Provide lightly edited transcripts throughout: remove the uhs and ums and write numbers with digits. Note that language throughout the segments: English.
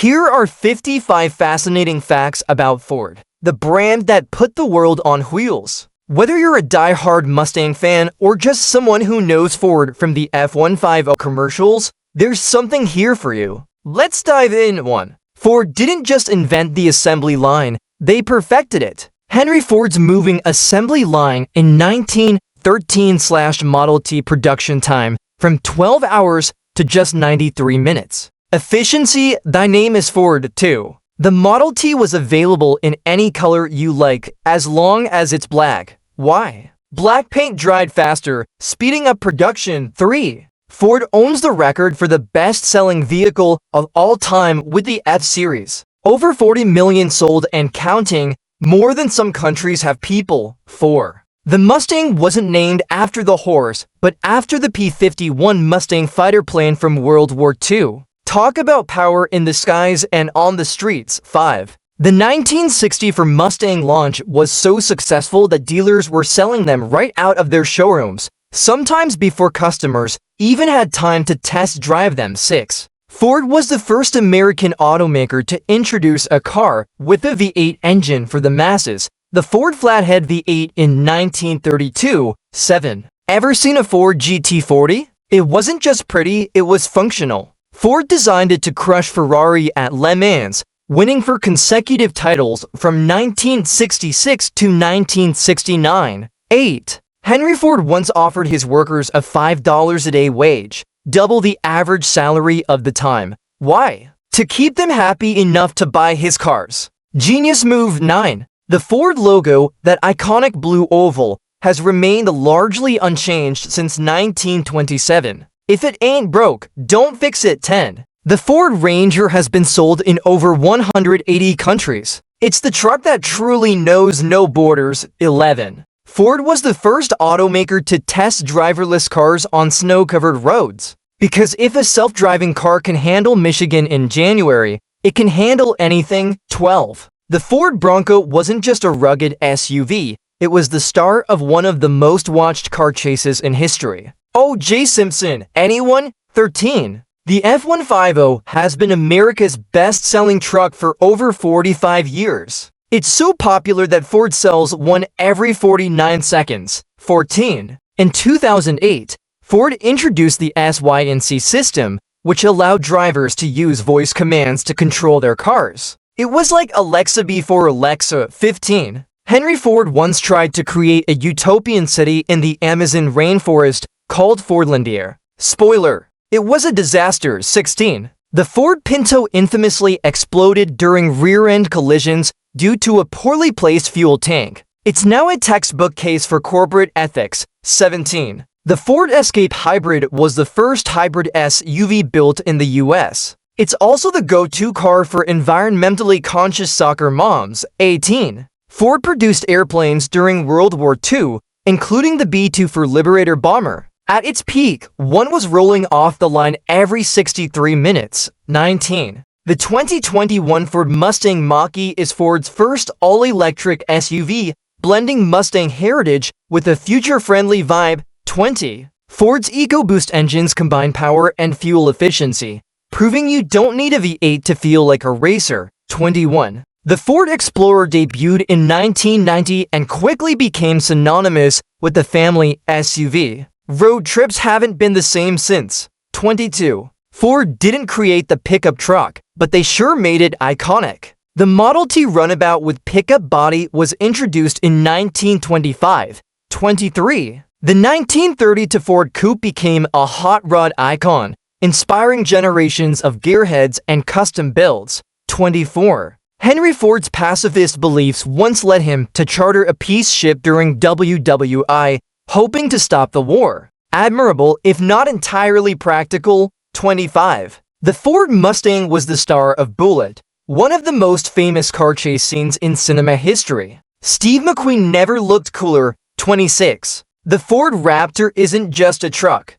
Here are 55 fascinating facts about Ford, the brand that put the world on wheels. Whether you're a die-hard Mustang fan or just someone who knows Ford from the F-150 commercials, there's something here for you. Let's dive in. 1. Ford didn't just invent the assembly line, they perfected it. Henry Ford's moving assembly line in 1913/Model T production time from 12 hours to just 93 minutes. Efficiency, thy name is Ford too. The Model T was available in any color you like as long as it's black. Why? Black paint dried faster, speeding up production. 3. Ford owns the record for the best-selling vehicle of all time with the F-Series. Over 40 million sold and counting, more than some countries have people. 4. The Mustang wasn't named after the horse, but after the P-51 Mustang fighter plane from World War II. Talk about power in the skies and on the streets. 5. The 1964 Mustang launch was so successful that dealers were selling them right out of their showrooms, sometimes before customers even had time to test drive them. 6. Ford was the first American automaker to introduce a car with a V8 engine for the masses, the Ford Flathead V8 in 1932. 7. Ever seen a Ford GT40? It wasn't just pretty, it was functional. Ford designed it to crush Ferrari at Le Mans, winning for consecutive titles from 1966 to 1969. 8. Henry Ford once offered his workers a $5 a day wage, double the average salary of the time. Why? To keep them happy enough to buy his cars. Genius move. 9. The Ford logo, that iconic blue oval, has remained largely unchanged since 1927. If it ain't broke, don't fix it. 10. The Ford Ranger has been sold in over 180 countries. It's the truck that truly knows no borders. 11. Ford was the first automaker to test driverless cars on snow-covered roads. Because if a self-driving car can handle Michigan in January, it can handle anything. 12. The Ford Bronco wasn't just a rugged SUV, it was the star of one of the most watched car chases in history. O.J. Simpson, anyone? 13. The F-150 has been America's best-selling truck for over 45 years. It's so popular that Ford sells one every 49 seconds. 14. In 2008, Ford introduced the SYNC system, which allowed drivers to use voice commands to control their cars. It was like Alexa before Alexa. 15. Henry Ford once tried to create a utopian city in the Amazon rainforest called Fordlandia. Spoiler, it was a disaster. 16. The Ford Pinto infamously exploded during rear-end collisions due to a poorly placed fuel tank. It's now a textbook case for corporate ethics. 17. The Ford Escape Hybrid was the first hybrid SUV built in the US. It's also the go-to car for environmentally conscious soccer moms. 18. Ford produced airplanes during World War II, including the B-2 for Liberator bomber. At its peak, one was rolling off the line every 63 minutes. 19. The 2021 Ford Mustang Mach-E is Ford's first all-electric SUV, blending Mustang heritage with a future-friendly vibe. 20. Ford's EcoBoost engines combine power and fuel efficiency, proving you don't need a V8 to feel like a racer. 21. The Ford Explorer debuted in 1990 and quickly became synonymous with the family SUV. Road trips haven't been the same since. 22. Ford didn't create the pickup truck, but they sure made it iconic. The Model T runabout with pickup body was introduced in 1925. 23. The 1932 Ford Coupe became a hot rod icon, inspiring generations of gearheads and custom builds. 24. Henry Ford's pacifist beliefs once led him to charter a peace ship during WWI, hoping to stop the war. Admirable, if not entirely practical. 25. The Ford Mustang was the star of Bullitt, one of the most famous car chase scenes in cinema history. Steve McQueen never looked cooler. 26. The Ford Raptor isn't just a truck.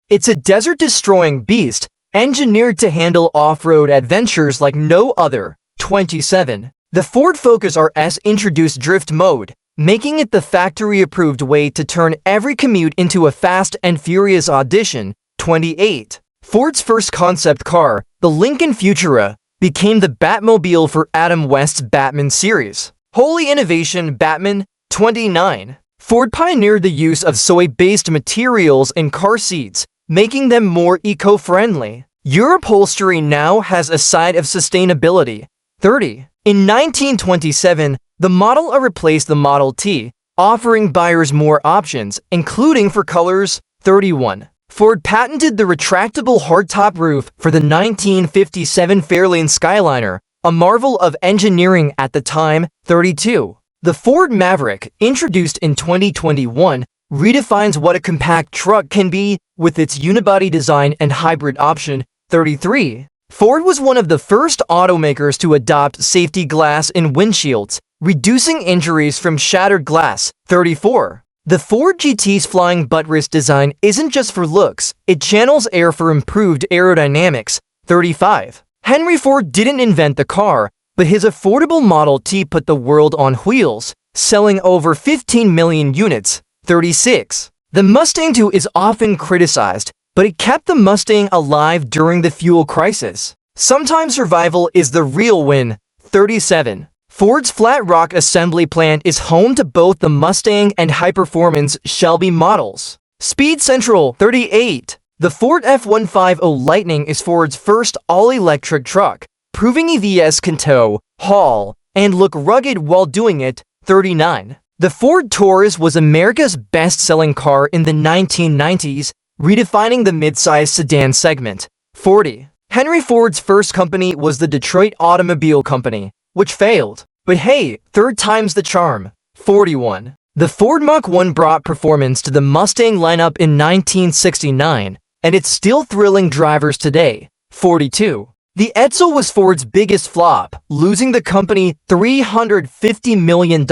It's a desert-destroying beast, engineered to handle off-road adventures like no other. 27. The Ford Focus RS introduced drift mode, making it the factory-approved way to turn every commute into a fast and furious audition. 28. Ford's first concept car, the Lincoln Futura, became the Batmobile for Adam West's Batman series. Holy innovation, Batman. 29. Ford pioneered the use of soy-based materials in car seats, making them more eco-friendly. Your upholstery now has a side of sustainability. 30. In 1927, the Model A replaced the Model T, offering buyers more options, including for colors. 31. Ford patented the retractable hardtop roof for the 1957 Fairlane Skyliner, a marvel of engineering at the time. 32. The Ford Maverick, introduced in 2021, redefines what a compact truck can be with its unibody design and hybrid option. 33. Ford was one of the first automakers to adopt safety glass in windshields, reducing injuries from shattered glass. 34. The Ford GT's flying buttress design isn't just for looks, it channels air for improved aerodynamics. 35. Henry Ford didn't invent the car, but his affordable Model T put the world on wheels, selling over 15 million units. 36. The Mustang II is often criticized, but it kept the Mustang alive during the fuel crisis. Sometimes survival is the real win. 37. Ford's Flat Rock assembly plant is home to both the Mustang and high-performance Shelby models. Speed Central. 38. The Ford F-150 Lightning is Ford's first all-electric truck, proving EVs can tow, haul, and look rugged while doing it. 39. The Ford Taurus was America's best-selling car in the 1990s, redefining the mid-size sedan segment. 40. Henry Ford's first company was the Detroit Automobile Company, which failed. But hey, third time's the charm. 41. The Ford Mach 1 brought performance to the Mustang lineup in 1969, and it's still thrilling drivers today. 42. The Edsel was Ford's biggest flop, losing the company $350 million.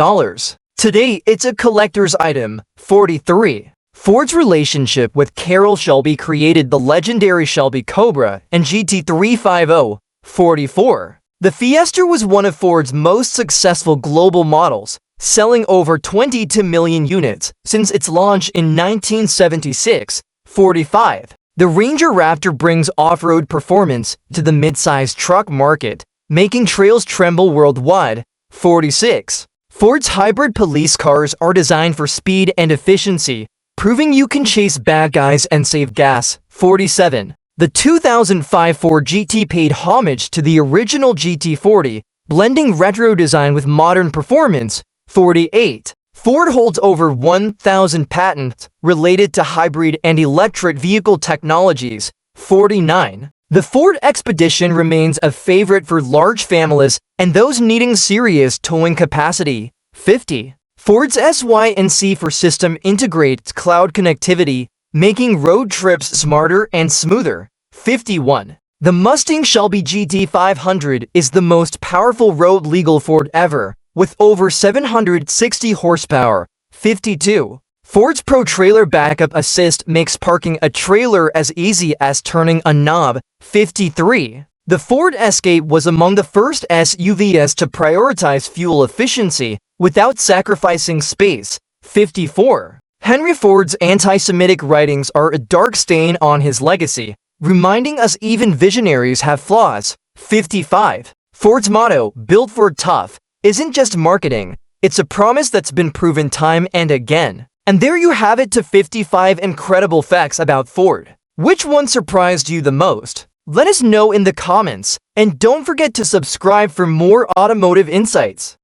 Today, it's a collector's item. 43. Ford's relationship with Carroll Shelby created the legendary Shelby Cobra and GT350. 44. The Fiesta was one of Ford's most successful global models, selling over 22 million units since its launch in 1976. 45. The Ranger Raptor brings off-road performance to the mid-size truck market, making trails tremble worldwide. 46. Ford's hybrid police cars are designed for speed and efficiency, proving you can chase bad guys and save gas. 47. The 2005 Ford GT paid homage to the original GT40, blending retro design with modern performance. 48. Ford holds over 1,000 patents related to hybrid and electric vehicle technologies. 49. The Ford Expedition remains a favorite for large families and those needing serious towing capacity. 50. Ford's SY&C for system integrates cloud connectivity, making road trips smarter and smoother. 51. The Mustang Shelby GT500 is the most powerful road-legal Ford ever, with over 760 horsepower. 52. Ford's Pro Trailer Backup Assist makes parking a trailer as easy as turning a knob. 53. The Ford Escape was among the first SUVs to prioritize fuel efficiency without sacrificing space. 54. Henry Ford's anti-Semitic writings are a dark stain on his legacy, reminding us even visionaries have flaws. 55. Ford's motto, "Built for Tough," isn't just marketing, it's a promise that's been proven time and again. And there you have it, to 55 incredible facts about Ford. Which one surprised you the most? Let us know in the comments, and don't forget to subscribe for more automotive insights.